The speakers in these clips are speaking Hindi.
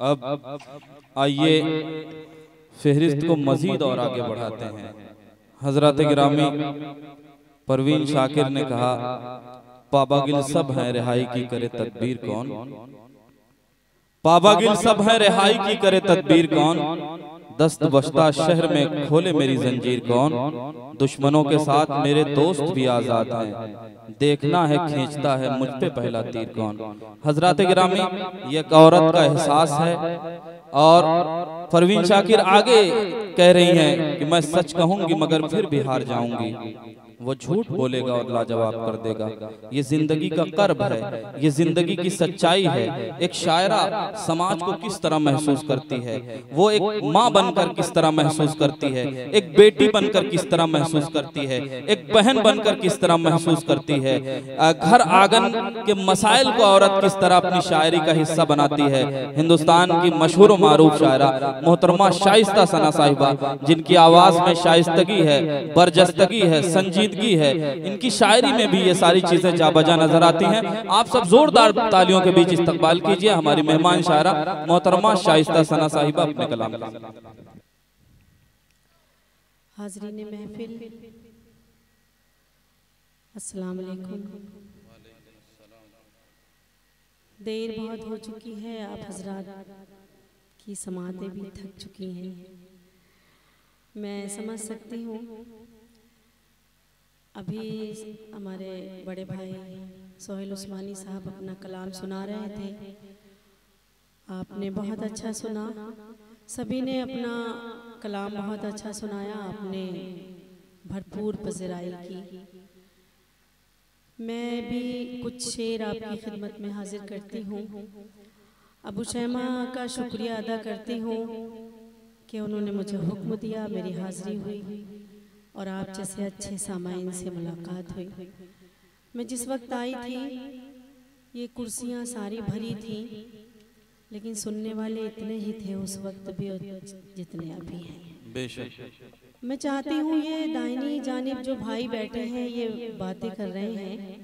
अब आइए फहरिस्त को मजीद और आगे बढ़ाते हैं। हजरत गिरामी परवीन शाकिर ने कहा, पाबागिल सब हैं रिहाई की करे तदबीर कौन, पाबागिल सब हैं रिहाई की करे तदबीर कौन, दस्त बश्ता शहर में खोले मेरी जंजीर कौन, दुश्मनों के साथ मेरे दोस्त भी आजाद हैं, देखना है खींचता है मुझ पे पहला तीर कौन। हजरत गिरामी ये एक औरत का एहसास है और परवीन शाकिर आगे कह रही हैं कि मैं सच कहूंगी मगर फिर भी हार जाऊंगी, वो झूठ बोलेगा और लाजवाब कर देगा। ये जिंदगी का कर्ब है, ये जिंदगी की सच्चाई है। एक शायरा समाज को किस तरह महसूस करती है, वो एक माँ बनकर किस तरह महसूस करती है, एक बेटी बनकर किस तरह महसूस करती है, एक बहन बनकर किस तरह महसूस करती है। घर आंगन के मसाइल को औरत किस तरह अपनी शायरी का हिस्सा बनाती है। हिंदुस्तान की मशहूर मारूफ शायरा मोहतरमा शाइस्ता सना साहिबा, जिनकी आवाज में शाइस्तगी है, बरजस्तगी है, संजीदगी है, इनकी शायरी में भी ये सारी चीजें जाबजा नजर आती हैं। आप सब जोरदार तालियों के बीच इस्तकबाल कीजिए हमारी मेहमान शायरा मोहतरमा शाइस्ता सना साहिबा अपने कलाम। हाज़रीन महफिल, अस्सलाम वालेकुम। देर बहुत हो चुकी है, आप हजरात की समातें भी थक चुकी हैं, मैं समझ सकती हूँ। अभी हमारे बड़े भाई सोहेल उस्मानी साहब अपना कलाम सुना रहे थे, आपने बहुत अच्छा सुना, सभी ने अपना कलाम बहुत अच्छा सुनाया, आपने भरपूर पज़राई की। मैं भी कुछ शेर आपकी खिदमत में हाजिर करती हूँ। अबू शैमा का शुक्रिया अदा करती हूँ कि उन्होंने मुझे हुक्म दिया, मेरी हाज़िरी हुई और आप जैसे अच्छे सामाइन से मुलाकात हुई। मैं जिस वक्त आई थी ये कुर्सियाँ सारी भरी थी, लेकिन सुनने वाले इतने ही थे उस वक्त भी जितने अभी हैं। बेशक मैं चाहती हूँ ये दाहिनी जानिब जो भाई बैठे हैं ये बातें कर रहे हैं,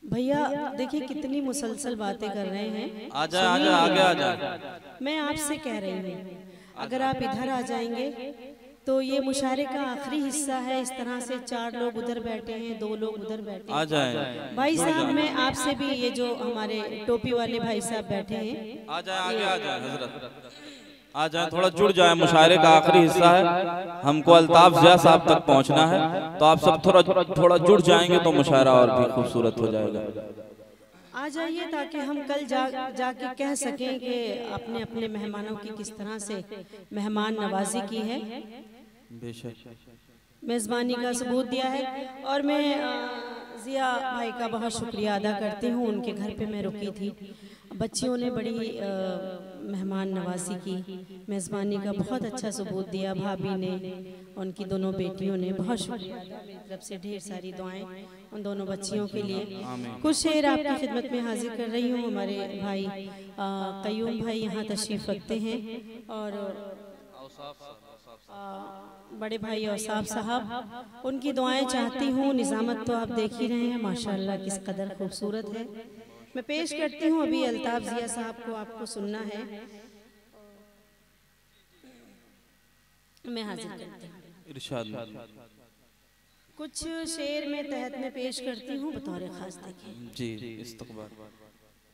भैया देखिए कितनी मुसलसल बातें कर रहे हैं। आजा आजा आगे आजा। मैं आपसे कह रही हूँ अगर आप इधर आ जाएंगे तो ये मुशायरे का आखिरी हिस्सा है। इस तरह से 4 लोग उधर बैठे हैं, 2 लोग उधर बैठे हैं। आ जाए भाई साहब, मैं आपसे भी ये जो हमारे टोपी वाले भाई साहब बैठे हैं, आ जाए आगे आ जाए हजरत, आ जाए थोड़ा जुड़ जाए। मुशायरे का आखिरी हिस्सा है, हमको अल्ताफ ज़िया साहब तक पहुंचना है, तो आप सब थोड़ा जुड़ जाएंगे तो मुशायरा और भी खूबसूरत हो जाएगा। आ जाइए ताकि हम कल जाके कह सकें कि आपने अपने मेहमानों की किस तरह से मेहमान नवाजी की है, मेज़बानी का सबूत दिया है। और मैं ज़िया भाई का बहुत शुक्रिया अदा करती हूँ, उनके घर पे मैं रुकी थी, बच्चियों ने बड़ी मेहमान नवाजी की, मेज़बानी का बहुत अच्छा सबूत दिया, भाभी ने, उनकी दोनों बेटियों ने, बहुत शुक्रिया। मेरी तरफ से ढेर सारी दुआएं उन दोनों बच्चियों के लिए। कुछ शेर आपकी खिदमत में हाजिर कर रही हूँ। हमारे भाई कयूम भाई यहाँ तशरीफ़ रखते हैं और बड़े भाई औसाफ साहब, उनकी दुआएं चाहती हूँ। निज़ामत तो आप देख ही रहे हैं माशाअल्लाह किस कदर खूबसूरत है। मैं पेश करती हूँ अभी अल्ताफ ज़िया साहब को, आपको सुनना है, मैं हाजिर करती हूँ। इरशाद कुछ शेर में तहत में पेश करती हूँ बतौर खास। देखें जी, इस्तकबाल।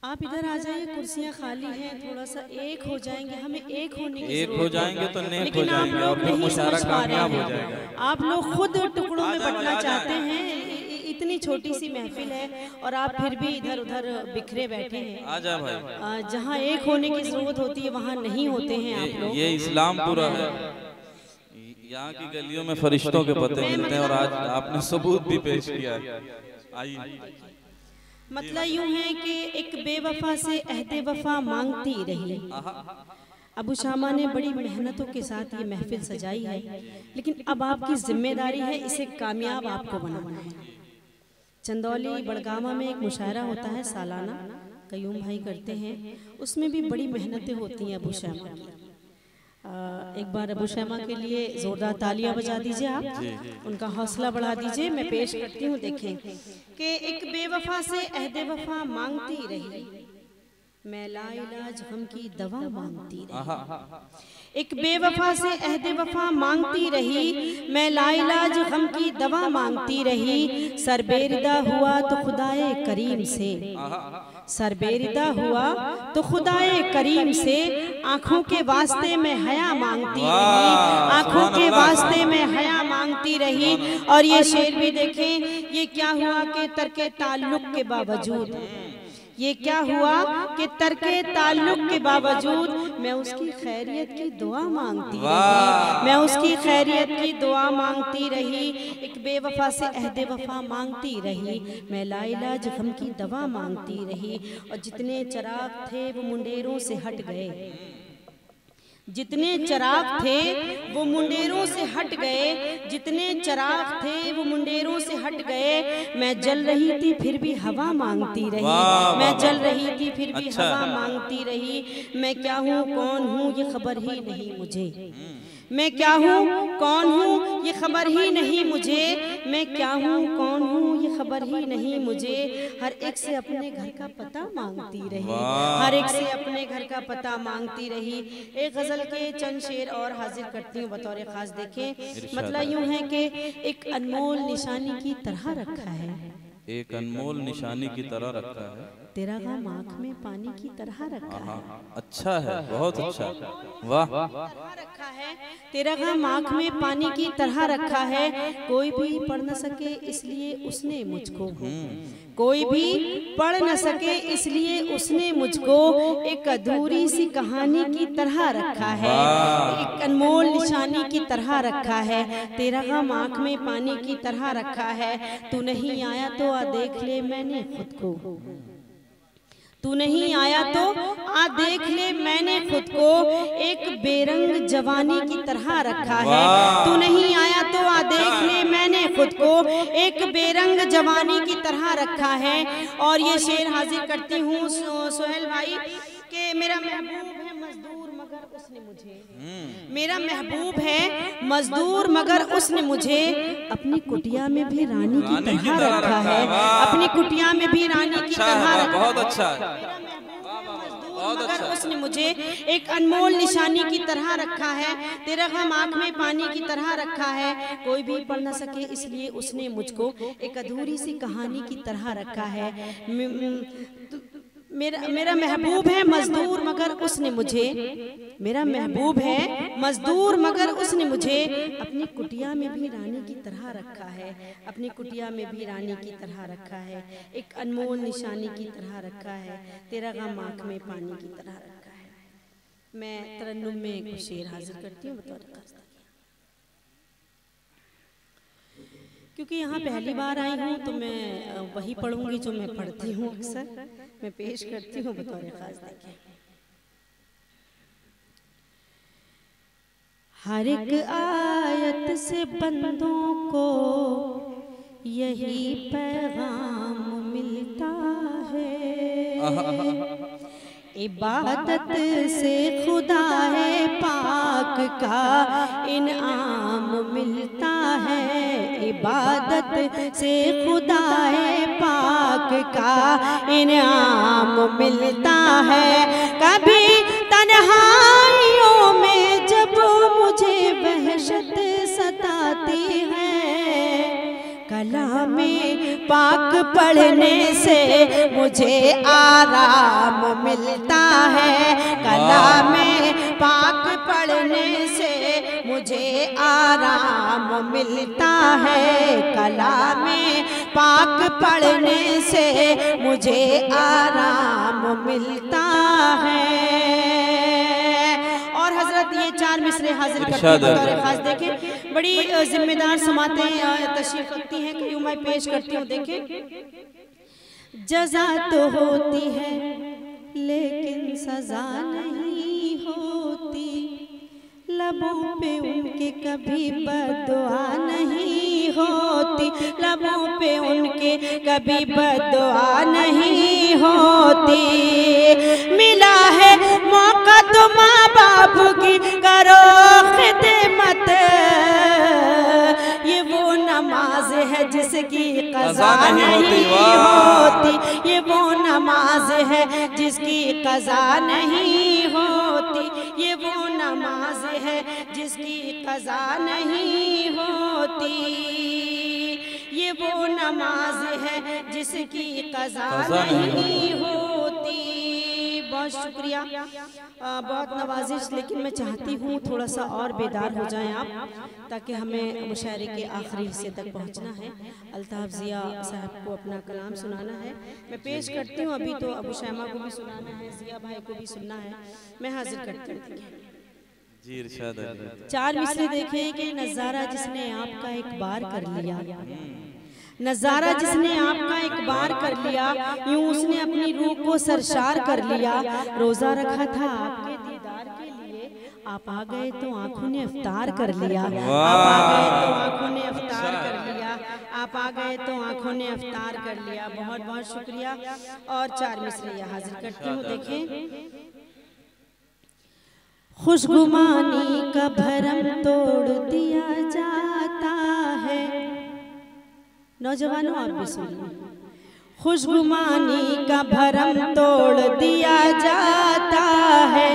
आप इधर आ जाइए, कुर्सियाँ खाली हैं, थोड़ा सा एक हो जाएंगे, हमें एक होने की ज़रूरत है। एक हो जाएंगे तो नेक हो जाएंगे और फिर मुशायरा कामयाब हो जाएगा। आप लोग खुद टुकड़ों में बंटना चाहते हैं, इतनी छोटी सी महफिल है और आप फिर भी इधर उधर बिखरे बैठे हैं। आ जा भाई, जहाँ एक होने की जरूरत होती है वहाँ नहीं होते हैं आप लोग। ये इस्लाम पूरा है, यहाँ की गलियों में फरिश्तों के पते मिलते हैं और आज आपने सबूत भी पेश किया है। आइए, मतलब यूं है कि एक बेवफा से अहदे वफा मांगती रही। अबू शामा ने बड़ी मेहनतों के साथ ये महफिल सजाई है, लेकिन अब आपकी जिम्मेदारी है इसे कामयाब आपको बनाना है। चंदौली बड़गामा में एक मुशायरा होता है सालाना, कयूम भाई करते हैं, उसमें भी बड़ी मेहनतें होती हैं अबू शामा की। एक बार अबू शैमा के लिए जोरदार तालियां बजा दीजिए, आप उनका हौसला बढ़ा दीजिए। मैं पेश करती हूँ, देखें कि एक बेवफा से अहदे वफा मांगती रही, मैं लाइलाज गम की दवा मांगती रही। एक बेवफा से अहद वफा मांगती रही, मैं लाइलाज गम की दवा मांगती रही। सरबेरिदा हुआ तो खुदाए करीम से, सरबेरिदा हुआ तो खुदाए करीम से, आंखों के वास्ते में हया मांगती रही, आंखों के वास्ते में हया मांगती रही। और ये शेर भी देखें, ये क्या हुआ कि तर्के ताल्लुक के बावजूद, ये क्या हुआ कि तर्के ताल्लुक के बावजूद मैं उसकी खैरियत की दुआ मांगती रही, मैं उसकी खैरियत की दुआ मांगती रही। एक बेवफा से अहद वफा मांगती रही, मैं लाइलाज गम की दवा मांगती रही। और जितने चिराग थे वो मुंडेरों से हट गए, जितने चिराग थे वो मुंडेरों से हट गए, जितने चिराग थे वो मुंडेरों से हट गए। मैं जल रही थी फिर भी हवा मांगती रही, मैं जल रही थी फिर भी हवा मांगती रही। मैं क्या हूँ कौन हूँ ये खबर ही नहीं मुझे, मैं क्या हूँ कौन हूँ ये खबर ही नहीं मुझे, मैं क्या हूँ कौन हूँ ये खबर ही नहीं मुझे। हर एक से अपने घर का पता मांगती रही, हर एक से अपने घर का पता मांगती रही। एक गजल के चंद शेर और हाजिर करती हूँ बतौर खास। देखें मतलब यूँ है कि एक अनमोल निशानी की तरह रखा है, एक अनमोल निशानी की तरह रखा है, तेरा गम आँख में पानी की तरह रखा है। अच्छा है, बहुत अच्छा, वाह। रखा है तेरा गम आँख में पानी की तरह रखा है, कोई भी पढ़ न सके इसलिए उसने मुझको, कोई भी पढ़ न सके इसलिए उसने मुझको एक अधूरी सी कहानी की तरह रखा है, एक अनमोल निशानी की तरह रखा है। तेरा गम आँख में पानी की तरह रखा है। तू नहीं आया तो आ देख ले मैंने खुद को, तू नहीं आया तो आ देख ले मैंने खुद को, एक बेरंग जवानी की तरह रखा है। तू नहीं आया तो आ देख ले मैंने खुद को, एक बेरंग जवानी की तरह रखा है। और ये शेर हाजिर करती हूँ सोहेल भाई कि मेरा महबूब है मजदूर मगर उसने मुझे, मेरा महबूब है मजदूर मगर उसने मुझे अपनी कुटिया में भी रानी की तरह रखा है, अपनी कुटिया में भी रानी की तरह रखा। बहुत अच्छा, मगर उसने मुझे एक अनमोल निशानी की तरह रखा है। तेरा गम आँख में पानी की तरह रखा है, कोई भी पढ़ न सके इसलिए उसने मुझको एक अधूरी सी कहानी की तरह रखा है। मेरा महबूब है मजदूर मगर उसने मुझे, मेरा महबूब है मजदूर मगर उसने मुझे अपनी कुटिया में भी रानी की तरह रखा है, अपनी कुटिया में भी रानी की तरह रखा है, एक अनमोल निशानी की तरह रखा है। तेरा गम आँख में पानी की तरह रखा है। मैं तरन्नुम में कुछ शेर हाजिर करती हूँ बतौर खास, क्योंकि यहाँ पहली बार आई हूँ तो मैं वही पढ़ूंगी जो मैं पढ़ती हूँ अक्सर, मैं पेश करती हूँ बतौर खास। देखिए हर एक आयत से बंदों को यही पैगाम मिलता है, इबादत से खुदा है पाक का इनाम मिलता है, इबादत से खुदा है पाक का इनाम मिलता है। कभी तन्हाइयों में जब मुझे वहशत सताती है, कलामे पाक पढ़ने से मुझे आराम मिलता है, कलामे पाक पढ़ने से मुझे आराम मिलता है, कलामे पाक पढ़ने से मुझे आराम मिलता है। और हजरत ये चार मिसरे हाजिर करते हैं बतौर खास। देखें बड़ी जिम्मेदार समातें तशरीफ रखती हैं कि यूं मैं पेश करती हूँ। देखें जज़ा तो होती है लेकिन सजा नहीं होती, लबों पे उनके कभी बददुआ नहीं होती, लबों पे उनके कभी बददुआ नहीं होती। मिला है मौका तो माँ बाप की करो खिदमत, ये वो नमाज है जिसकी क़ज़ा नहीं होती, ये वो नमाज है जिसकी कज़ा नहीं होती, ये वो नमाज है जिसकी कज़ा नहीं होती, ये वो नमाज है जिसकी कज़ा नहीं होती। बहुत शुक्रिया, बहुत नवाजिश, लेकिन मैं चाहती हूँ थोड़ा सा और बेदार हो जाएं आप, ताकि हमें मुशायरे के आखिरी हिस्से तक पहुँचना है। अल्ताफ़ ज़िया साहब को अपना कलाम सुनाना है। मैं पेश करती हूँ, अभी तो अबू शैमा को भी सुनाना है, ज़िया भाई को भी सुनना है। मैं हाजिर करती हूँ जी इरशाद। चार मिसरे देखे कि नज़ारा जिसने आपका एक बार कर लिया, नज़ारा जिसने आपका एक बार कर लिया, यूं उसने अपनी रूह को सरशार कर लिया। रोज़ा रखा था आपके दीदार के लिए, आप आ गए तो आंखों ने इफ्तार कर लिया, आप आ गए तो आंखों ने इफ्तार कर लिया, आप आ गए तो आंखों ने इफ्तार कर लिया। बहुत बहुत शुक्रिया। और चार मिसरे हाजिर करती हूँ। देखें, खुशगुमानी का भरम तोड़ दिया जाता है। नौजवानों आप भी सुनिए, खुशगुमानी का भरम तोड़ दिया जाता है,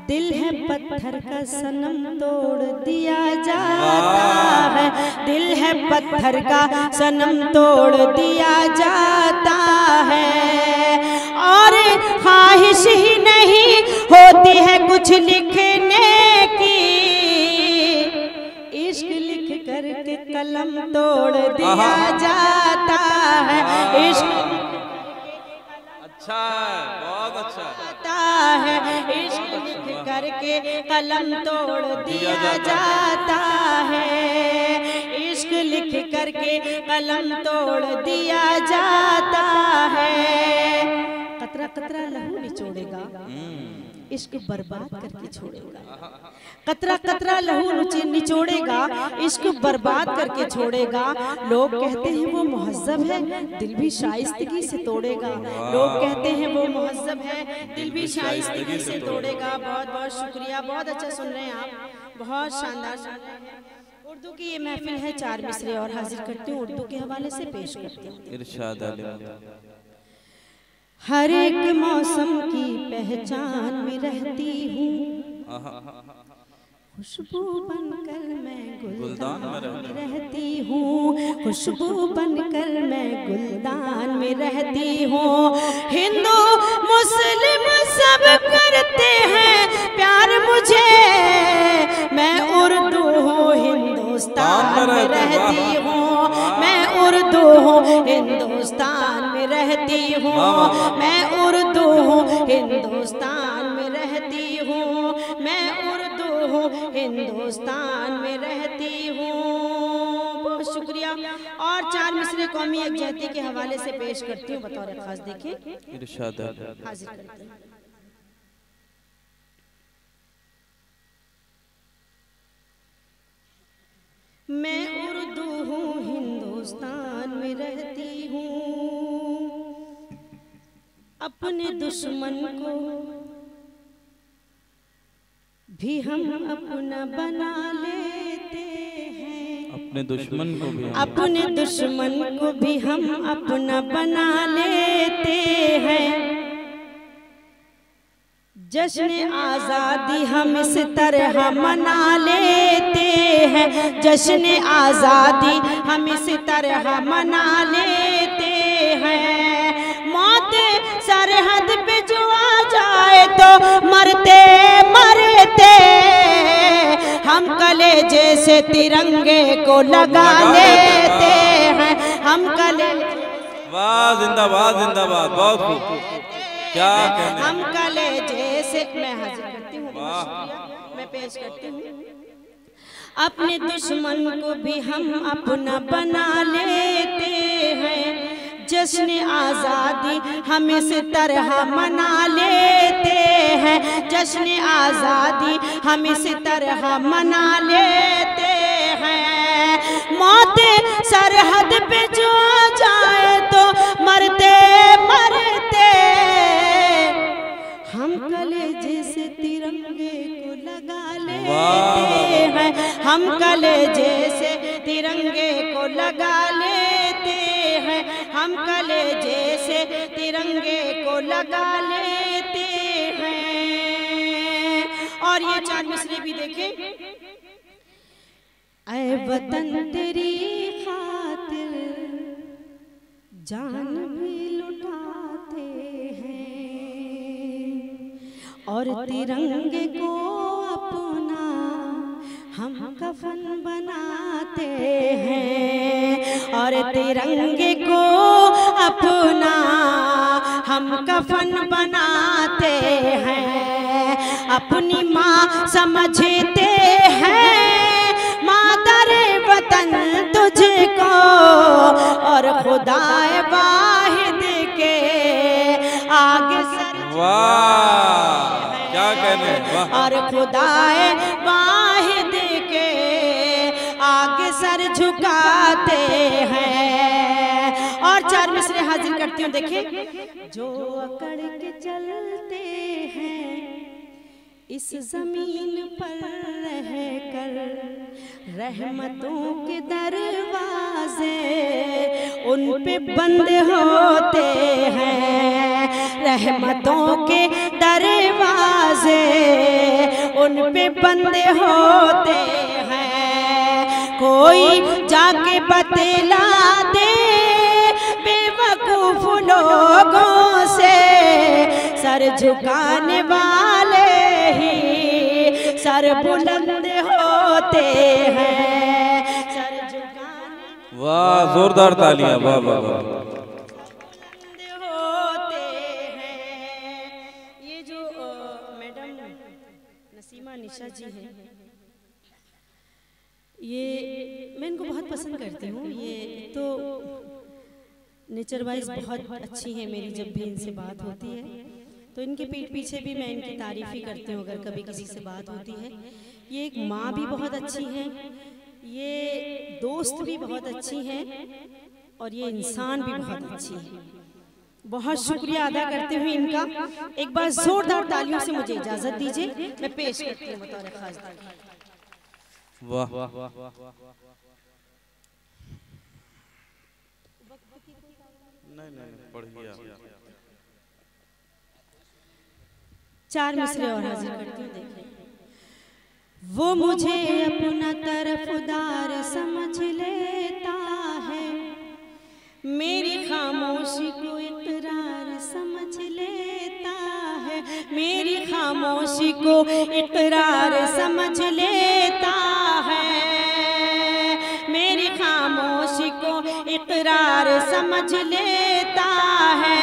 दिल है पत्थर का सनम तोड़ दिया जाता है, दिल है पत्थर का सनम तोड़ दिया जाता है। और ख्वाहिश ही नहीं होती है कुछ लिखने की, इश्क लिख करके कलम तोड़ दिया जाता है, इश्क अच्छा है, बहुत अच्छा है, इश्क लिख करके कलम तोड़ दिया जाता है, इश्क लिख करके कलम तोड़ दिया जाता है। कतरा कतरा लहू निचोड़ेगा, इश्क बर्बाद करके छोड़ेगा, कतरा कतरा लहू निचोड़ेगा, इश्क बर्बाद करके छोड़ेगा। लोग कहते हैं वो मुहज़्ज़ब है, दिल भी शाइस्तगी से तोड़ेगा, लोग कहते हैं वो मुहज़्ज़ब है, दिल भी शाइस्तगी से तोड़ेगा। बहुत बहुत शुक्रिया, बहुत अच्छा सुन रहे हैं आप, बहुत शानदार सुन रहे हैं। उर्दू की ये महफिल है, चार मिसरे और हाजिर करती हूँ, उर्दू के हवाले से पेश करती हूँ। इरशाद। हर एक मौसम की पहचान में रहती हूँ, खुशबू बनकर मैं गुलदान में रहती हूँ, खुशबू बनकर मैं गुलदान में रहती हूँ। हिंदू मुस्लिम सब करते हैं प्यार मुझे, मैं उर्दू हूँ हिंदुस्तान में रहती हूँ, मैं उर्दू हूँ हिंदुस्तान में रहती हूँ, मैं उर्दू हूँ हिंदुस्तान में रहती हूँ, मैं उर्दू हूँ हिंदुस्तान में रहती हूँ। बहुत शुक्रिया। और चार मिसरे कौमी यकजहती के हवाले से पेश करती हूँ बतौर खास। देखिए, इरशाद हाजिर करती हूँ। मैं उर्दू हूँ हिंदुस्तान में रहती हूँ, अपने दुश्मन को भी हम अपना बना लेते हैं, अपने दुश्मन को भी अपने दुश्मन को भी हम अपना बना लेते हैं। जश्न आज़ादी हम इस तरह मना लेते हैं, जश्न आज़ादी हम इस तरह मना लेते हैं। मौत सरहद पे जो आ जाए तो मरते मरते हम कलेजे से तिरंगे को लगा लेते हैं, हम कलेजे। वाह, जिंदाबाद जिंदाबाद, बहुत खूब, क्या कहने। हम कलेजे से, मैं हाजिर करती हूँ, मैं पेश करती हूँ। अपने दुश्मन को भी हम अपना बना लेते हैं, जश्न आज़ादी हम इस तरह मना लेते हैं, जश्न आज़ादी हम इस तरह मना लेते हैं। मौत सरहद पे जो आ जाए तो मरते मरते हम कलेजे से तिरंगे को लगा लेते हैं, हम कलेजे से तिरंगे को लगा लेते हैं, हम कलेजे से तिरंगे को लगा लेते हैं। और ये 4 मिसरे भी देखें। ऐ वतन तेरी खातिर जान भी लुटाते हैं, और तिरंगे को अपना हम कफन बनाते हैं, और तिरंगे को अपना हम कफन बनाते हैं। अपनी माँ समझते हैं मादरे वतन तुझको, और खुदाए वाहिद के आगे सर, वाह क्या कहने, वाह। और खुदाए वाहिद के आगे सर झुकाते हैं। और 4 मिसरे हाजिर करती हूँ, देखिए। जो अकड़ के चलते हैं इस जमीन पर रहकर, रहमतों के दरवाजे उन पे बंद होते हैं, रहमतों के दरवाजे उन पे बंद होते हैं। कोई जाके बतला दे बेवकूफ लोगों से, सर झुकाने वाले ही सर बुलंद होते हैं, सर झुकाने, वाह जोरदार तालियां, वाह वाह वाह, होते हैं। ये जो मैडम नसीमा निशा जी हैं, ये मैं इनको बहुत पसंद करती हूँ। ये तो नेचर वाइज बहुत अच्छी है मेरी, जब भी इनसे बात होती है तो इनके पीठ पीछे भी मैं इनकी तारीफ ही करती हूँ अगर कभी किसी से बात होती है। ये एक माँ भी बहुत अच्छी हैं, ये दोस्त भी बहुत अच्छी हैं, और ये इंसान भी बहुत अच्छी है। बहुत शुक्रिया अदा करते हुए इनका एक बार जोरदार तालियों से मुझे इजाजत दीजिए, मैं पेश करती हूँ बतौर खास। वाह। नहीं बढ़िया। 4 मिसरे और हाजिर करती हूँ, देखिए। वो मुझे अपना तरफदार समझ लेता है, मेरी खामोशी को इकरार समझ लेता है, मेरी खामोशी को इकरार समझ लेता है, मेरी खामोशी को इकरार समझ लेता है।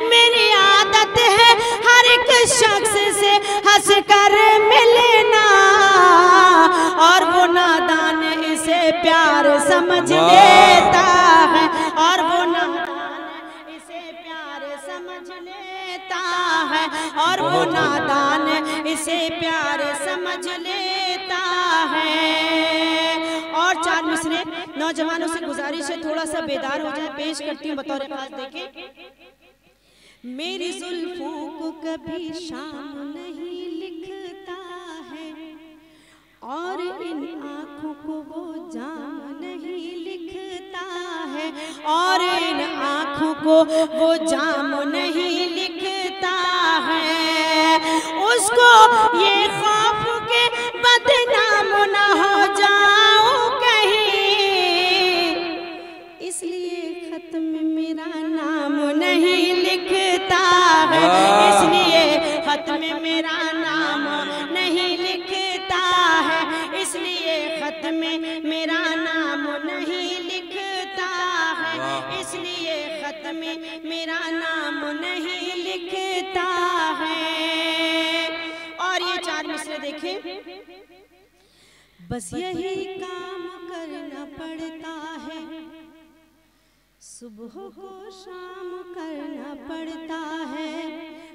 मेरी आदत है हर एक शख्स से हंस कर मिलना, और वो नादान इसे प्यार समझ लेता है, और वो नादान इसे प्यार समझ लेता है, और वो नादान इसे प्यार समझ लेता है। और 4 मिसरे नौजवानों से गुजारिश है थोड़ा सा बेदार हो जाए, पेश करती हूँ बतौर खास, देखें। मेरी जुल्फों को कभी शाम नहीं लिखता है, और इन आँखों को वो जाम नहीं लिखता है, और इन आँखों को वो जाम नहीं लिखता है। उसको ये खौफ के बदनाम ना हो जाऊं कहीं, इसलिए खत में मेरा नाम नहीं लिखता है, इसलिए खत में मेरा नाम नहीं लिखता है, इसलिए खत में मेरा नाम नहीं लिखता है, इसलिए खत में मेरा नाम नहीं लिखता है। और ये 4 मिसरे देखें। बस यही काम करना पड़ता है, सुबह को शाम करना पड़ता है,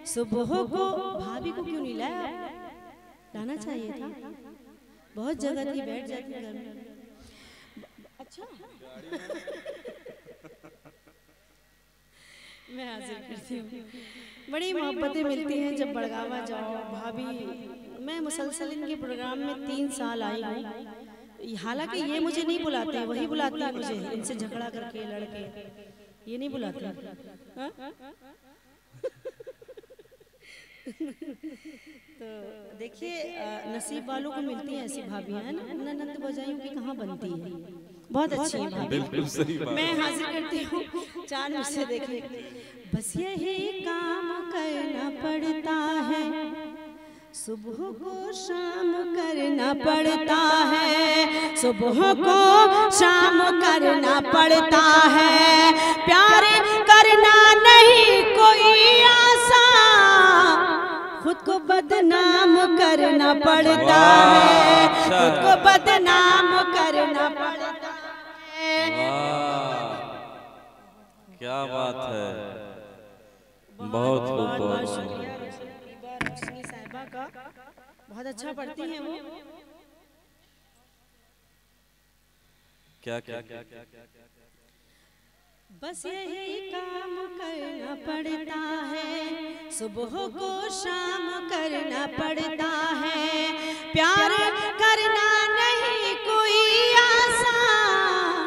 सुबह को। भाभी को क्यों नहीं लाया? लाना चाहिए था, बहुत जगह थी, बैठ जाती घर में। अच्छा मैं हाजिर करती हूँ। बड़ी मोहब्बतें मिलती हैं जब बड़गावा जाओ। भाभी, मैं मुसलसल इनके प्रोग्राम में 3 साल आई हूँ, हालांकि ये मुझे नहीं बुलाते हैं, वही बुलाती है मुझे, इनसे झगड़ा करके लड़के, ये नहीं बुलाते। तो देखिए नसीब वालों को मिलती है ऐसी भाभियां, है ना, ननद भौजाइयों की कहाँ बनती है, बहुत अच्छी है भाभी। बिल्कुल सही बात। मैं हाजिर करती हूँ चार मुझसे देखिए। बस यही काम करना पड़ता है, सुबह को शाम करना पड़ता है, सुबह को शाम करना पड़ता है, प्यार करना नहीं कोई आसान, खुद को बदनाम करना पड़ता है, खुद को बदनाम करना पड़ता है। क्या बात है, बहुत खूब, बहुत शुक्रिया रोशनी साहिबा का, बहुत अच्छा पढ़ती हैं वो। क्या क्या बस यही काम करना पड़ता है, सुबह को शाम करना पड़ता है, प्यार करना नहीं कोई आसान,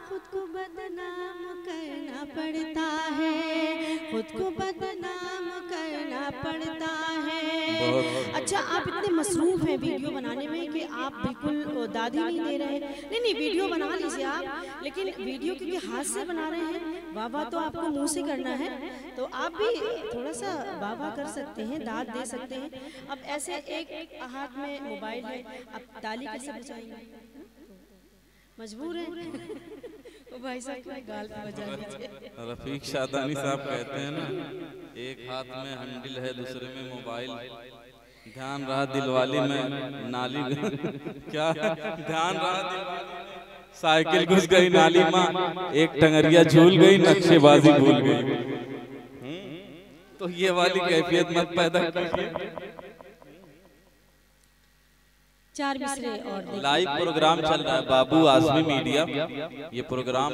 खुद को बदनाम करना पड़ता है, खुद को बदनाम करना पड़ता है। अच्छा, आप इतने मसरूफ हैं वीडियो बनाने में कि आप बिल्कुल दादी नहीं दे रहे। नहीं, वीडियो बना लीजिए आप, लेकिन वीडियो क्योंकि हाथ से बना रहे हैं, वाह वाह तो आपको मुंह से करना है, तो आप भी थोड़ा सा वाह वाह कर सकते हैं, दाद दे सकते हैं। अब ऐसे एक हाथ में मोबाइल है, अब ताली कैसे बजाएंगे, मजबूर हैं। ओ भाई साहब गाल पे बजा लीजिए। रफीक शादानी साहब कहते हैं ना, एक हाथ में हंडिल है, दूसरे में मोबाइल, ध्यान रहा दिलवाली में नाली क्या ध्यान रहा दिलवाली, साइकिल घुस गई नाली माँ, एक टंगरिया झूल गई, नक्शेबाजी भूल गई। तो ये वाली कैफियत मत पैदा कीजिए। चार मिसरे और लाइव प्रोग्राम चल रहा है बाबू आजमी मीडिया, ये प्रोग्राम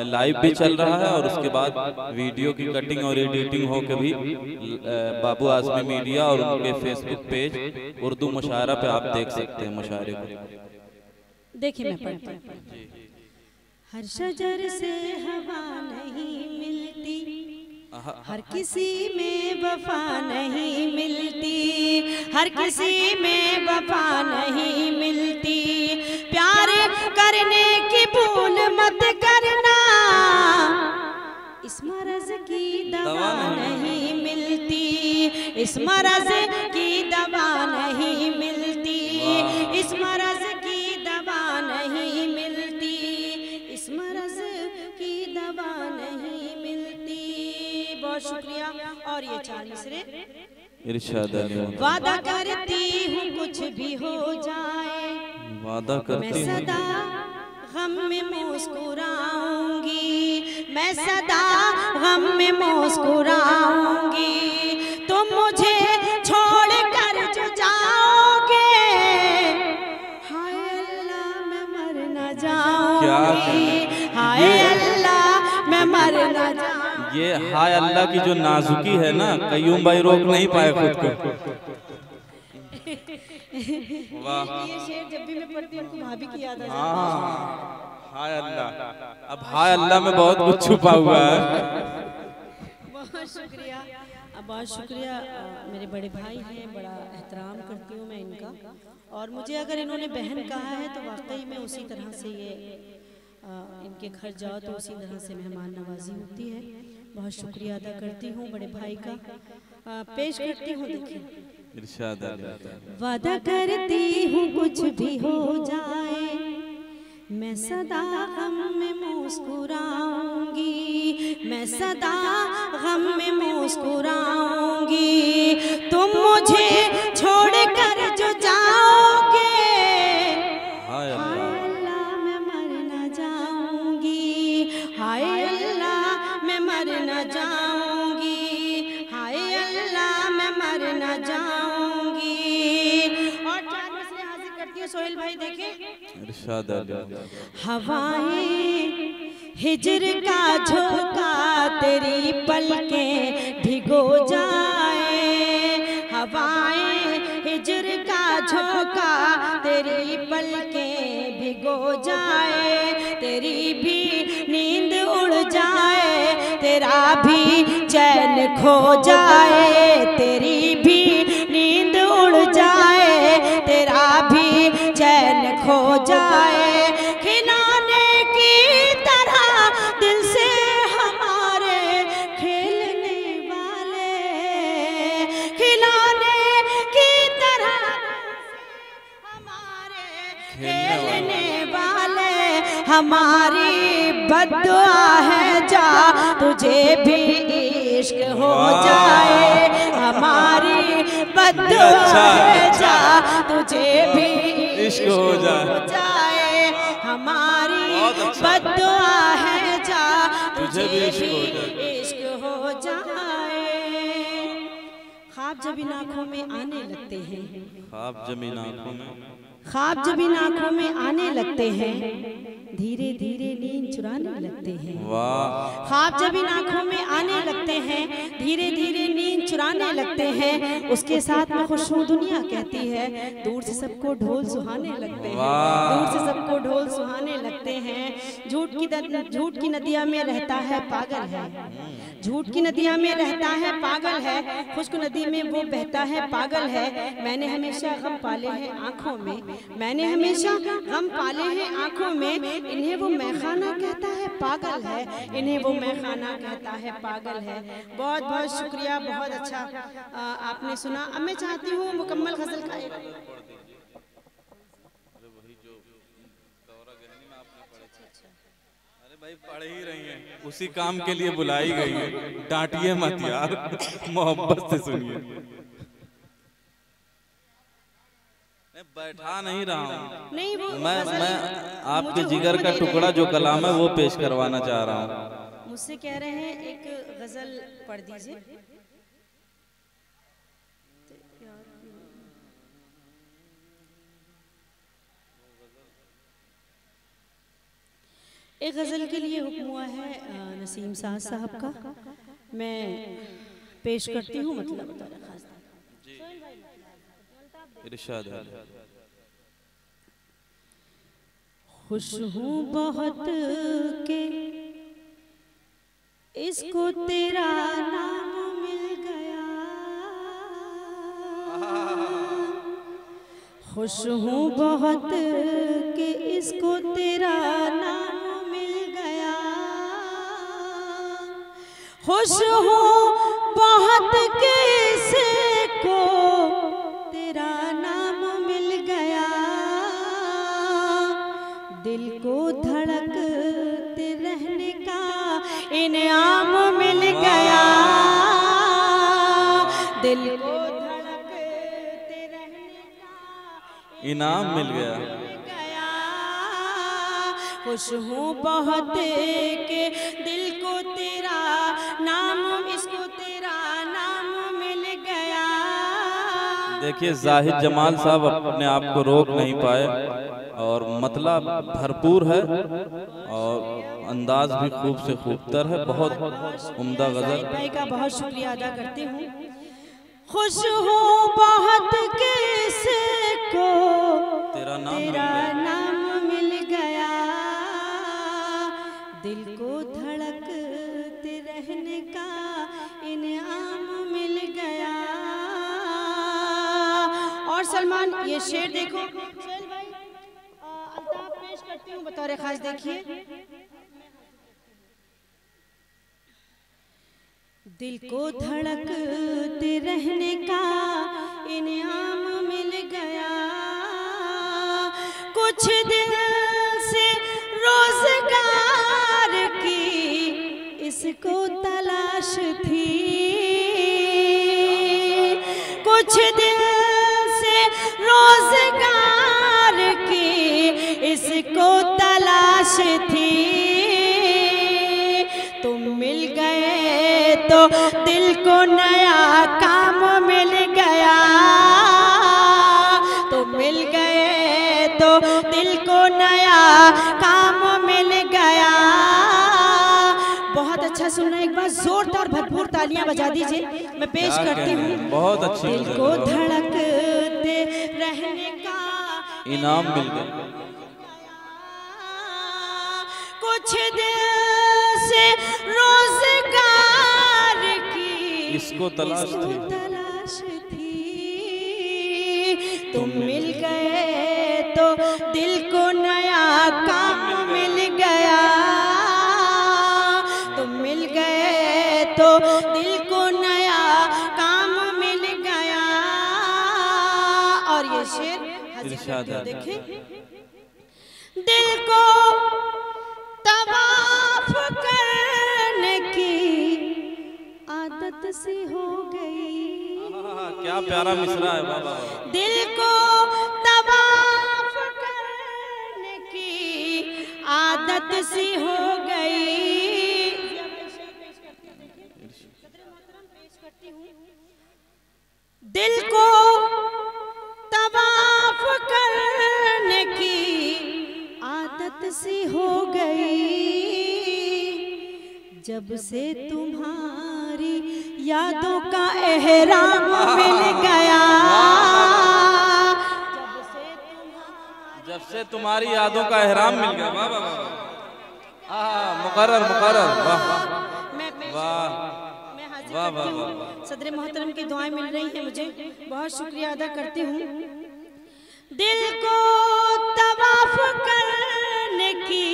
लाइव भी चल रहा है और उसके बाद वीडियो की कटिंग और एडिटिंग होकर भी बाबू आजमी मीडिया और उनके फेसबुक पेज उर्दू मुशायरा पे आप देख सकते हैं मुशायरे को। देखिए मैं पढ़ती हूं। हर शजर से हवा नहीं मिलती, हर किसी में वफा नहीं मिलती, हर किसी में वफा नहीं मिलती, प्यार करने की भूल मत करना, इस मरज की दवा नहीं मिलती, इस मरज की दवा नहीं मिलती, इस मरज की दवा नहीं मिलती, इस मरज की दवा नहीं मिलती। बहुत शुक्रिया। और ये चार मिसरे इरशाद वादा करती हूँ कुछ भी हो जाए, वादा करती मैं सदा गम में मुस्कुराऊंगी, मैं सदा गम में मुस्कुराऊंगी, तुम मुझे छोड़ कर जो जाओगे, हाय अल्लाह मैं मर न जाऊंगी, हाय अल्लाह मैं मर न जाऊंगी। ये हाय अल्लाह की जो नाजुकी है ना, कयूम भाई रोक नहीं पाए खुद को। वाह, ये शेर जब भी मैं पढ़ती हूँ उनको भाभी की याद आ जाती है। हाँ, हाय अल्लाह, अब हाय अल्लाह में बहुत कुछ छुपा हुआ है। बहुत शुक्रिया, बहुत शुक्रिया। मेरे बड़े भाई हैं, बड़ा एहतराम करती हूँ मैं इनका, और मुझे अगर इन्होंने बहन कहा है तो वाकई में उसी तरह से ये इनके घर जाओ तो उसी तरह से मेहमान नवाजी होती है। बहुत शुक्रिया अदा करती हूँ बड़े भाई का। पेश करती हूँ, देखिए इरशाद। वादा करती हूँ कुछ भी हो जाए, मैं सदा गम में मुस्कुराऊंगी, मैं सदा गम में मुस्कुराऊंगी, तुम मुझे छोड़ कर जो जाओगे, हाय अल्लाह मैं मर न जाऊंगी, हाय अल्लाह मैं मर न जाऊंगी, हाय अल्लाह मैं मर न जाऊंगी। और चार मसले हाजिर करती है सोहेल भाई, देखें इरशाद। हवाएं हिजर का झोंका तेरी पलकें भिगो जाए, हवाएं हिजर का झोंका तेरी पलकें जाए, तेरी भी नींद उड़ जाए, तेरा भी चैन खो जाए, तेरी भी नींद उड़ जाए, तेरा भी चैन खो जाए। खिलौने की तरह दिल से हमारे खेलने वाले, खिलौने की तरह हमारे खेलने वाले, हमारी बद्दुआ है जा तुझे भी इश्क हो जाए, हमारी बद्दुआ है जा तुझे भी इश्क हो जाए, हमारी बद्दुआ है जा तुझे भी इश्क हो जाए। ख्वाब जब इन आँखों में आने लगते हैं, ख्वाब जब इन आँखों में, ख्वाब जब इन आँखों में आने लगते हैं, धीरे धीरे नींद चुराने लगते हैं। वाह। ख्वाब जब इन आँखों में आने लगते हैं, धीरे धीरे नींद चुराने लगते हैं, उसके साथ में खुशबू दुनिया कहती है, दूर से सबको ढोल सुहाने लगते हैं, दूर से सबको ढोल सुहाने लगते हैं। झूठ की नदिया में रहता है पागल है, झूठ की नदिया में रहता है पागल है, खुश्क नदी में वो बहता है पागल है। मैंने हमेशा गम पाले हैं आँखों में, मैंने हमेशा गम पाले हैं आँखों में, इन्हें वो मैखाना कहता है पागल है, इन्हें वो मैखाना कहता है पागल है। बहुत बहुत शुक्रिया, बहुत अच्छा आपने सुना। अब मैं चाहती हूँ मुकम्मल गजल का भाई पढ़ ही रही हैं, उसी काम के लिए बुलाई गई है, डांटिए मत यार, मोहब्बत से सुनिए। मैं बैठा नहीं रहा हूँ, नहीं वो मैं आपके जिगर का टुकड़ा जो कलाम है वो पेश करवाना चाह रहा हूँ। मुझसे कह रहे हैं एक गजल पढ़ दीजिए। एक गज़ल के लिए हुक्म हुआ है नसीम साहब का, मैं पेश करती हूँ। मतलब इरशाद है। खुश हूँ बहुत के इसको तेरा नाम मिल गया, खुश हूँ बहुत के इसको तेरा नाम, खुश हूँ बहुत किसको तेरा नाम मिल गया, दिल को धड़कते रहने का इनाम मिल गया, दिल को धड़कते रहने का इनाम मिल गया। खुश हूँ बहुत के दिल को तेरा नाम, इसको तेरा नाम मिल गया। देखिए जाहिद जमाल साहब अपने आप को रोक नहीं पाए और मतलब भरपूर है और अंदाज भी खूब से खूबतर है, बहुत उम्दा गजल। भाई का बहुत शुक्रिया अदा करती हूँ। खुश हूँ बहुत किसको तेरा नाम मिल गया, दिल को धड़कते रहने का इनाम मिल गया। और सलमान ये शेर देखो, चल भाई अल्ताफ पेश करती हूँ बतौर खास, देखिए। दिल को धड़कते रहने का इनाम मिल गया, कुछ दिन से रोजगार की इसको तलाश थी, कुछ दिन से रोजगार की इसको तलाश थी, तुम मिल गए तो दिल को नया काम मिल गया, तुम मिल गए तो दिल को नया काम मिल गया। बहुत अच्छा सुन रहे, एक बार जोरदार भरपूर तालियां बजा दीजिए, मैं पेश करती हूँ। बहुत अच्छी दिल को धड़कते रहने का इनाम मिल गया, कुछ दिल से रोजगार की इसको तलाश थी, तुम मिल गए तो दिल को नया काम मिल गया, तुम मिल गए तो दिल को नया काम मिल गया। और ये शेर देखें, दिल को तवाफ करने की आदत सी हो गई। क्या प्यारा मिसरा है बाबा। दिल को तवाफ करने की आदत सी हो गई। दिल को तवाफ करने की आदत सी हो गई, जब से तुम्हारी यादों का एहराम मिल गया, जब से तुम्हारी यादों का एहराम मिल गया। वाह वाह वाह, मुकर्रर मुकर्रर, वाह वाह वाह वाह। सदर मोहतरम की दुआएं मिल रही हैं मुझे, बहुत शुक्रिया अदा करती हूँ। दिल को तवाफ करने की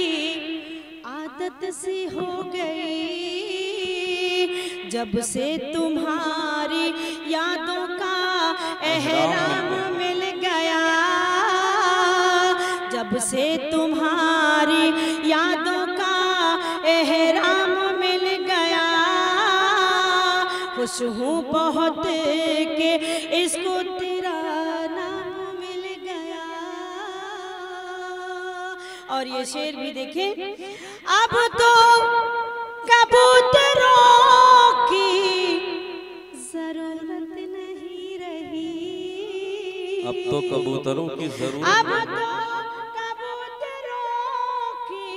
आदत सी हो गई, जब से तुम्हारी यादों का एहराम मिल गया, जब से तुम्हारी यादों का एहराम मिल गया। खुश हूँ बहुत के इसको तेरा नाम मिल गया। और ये शेर भी देखें, अब तो कबूतरों की जरूरत नहीं रही, अब तो कबूतरों की जरूरत, अब तो कबूतरों की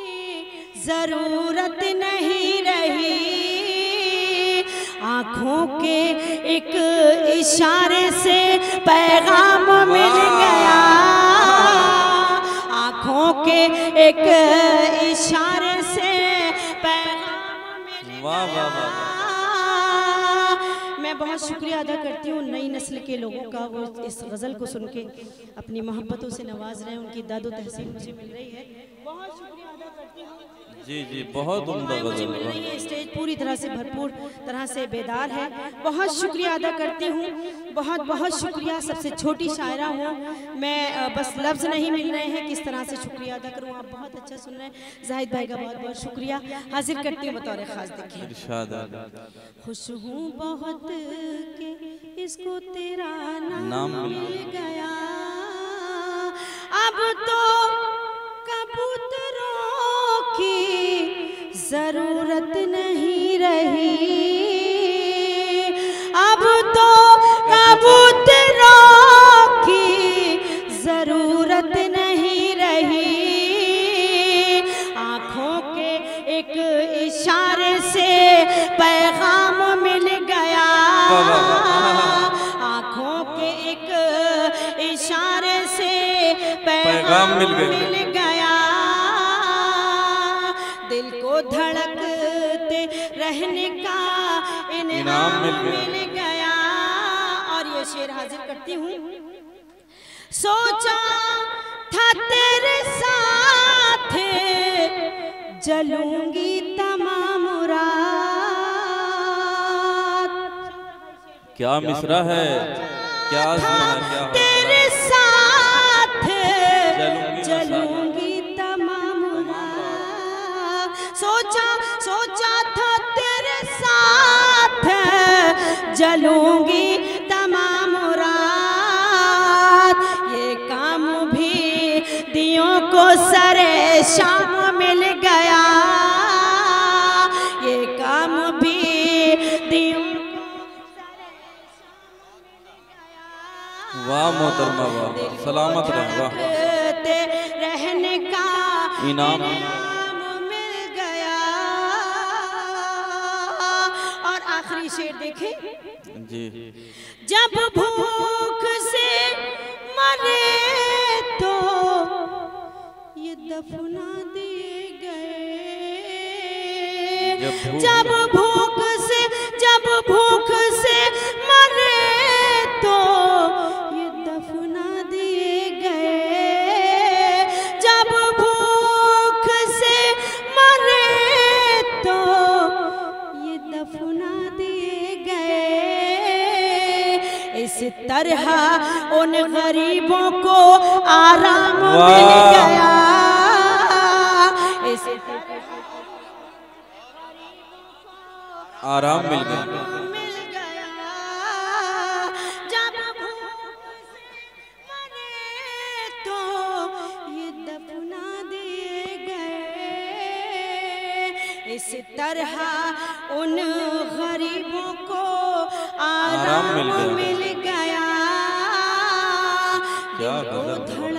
जरूरत नहीं रही। आँखों के एक इशारे से पैगाम मिल गया, आँखों के एक इशारे से पैगाम मिल गया। मैं बहुत शुक्रिया अदा करती हूँ नई नस्ल के लोगों का, वो इस गज़ल को सुन के अपनी मोहब्बतों से नवाज रहे हैं, उनकी दादो तहसीन मुझे मिल रही है, बहुत शुक्रिया अदा करती हूँ। जी जी, बहुत उम्दा गज़ल है। स्टेज पूरी तरह से भरपूर तरह से बेदार है, बहुत शुक्रिया अदा करती हूँ, बहुत बहुत शुक्रिया। सबसे छोटी शायरा हूँ मैं, बस लफ्ज़ नहीं मिल रहे हैं किस तरह से शुक्रिया अदा करूँ। आप बहुत अच्छा सुन रहे हैं, जाहिद भाई का बहुत बहुत शुक्रिया हाजिर करती हूँ बतौर ख़ास। देखिए, खुश हूँ बहुत के इसको तेरा नाम मिल गया, अब तो कबूतरों की जरूरत नहीं रही, अब तो कबूतरों की जरूरत नहीं रही। आँखों के एक इशारे से पैगाम मिल गया, आँखों के एक इशारे से पैगाम मिल गया। दिल को धड़कते रहने का इनाम मिल गया। और ये शेर हाजिर करती हूँ, सोचा था तेरे साथ जलूंगी तमाम रात। क्या मिसरा है, क्या क्या तेरे साथ जलूंगी तमाम रात। सोचा था तेरे साथ जलूंगी तमाम रात। ये काम भी दियों को सरे शाम मिल गया, ये काम भी दियों को सरे शाम मिल गया। वाह मोहतरमा, वाह, सलामत रहे, वाह। रहने का इनाम मिल गया। और आखिरी शेर देखें जी, जब भूख से मरे तो ये दफना दिए गए, जब भूख से मरे तो ये दफना दिए गए। जब भूख से मरे तो ये दफना दिए गए। इस तरह उन गरीबों को आराम मिल गया। इस आराम मिल गया। जब भूख से मरे तो ये दफना दिए गए। इस तरह उन गरीबों को आराम मिल गया। क्या गजब।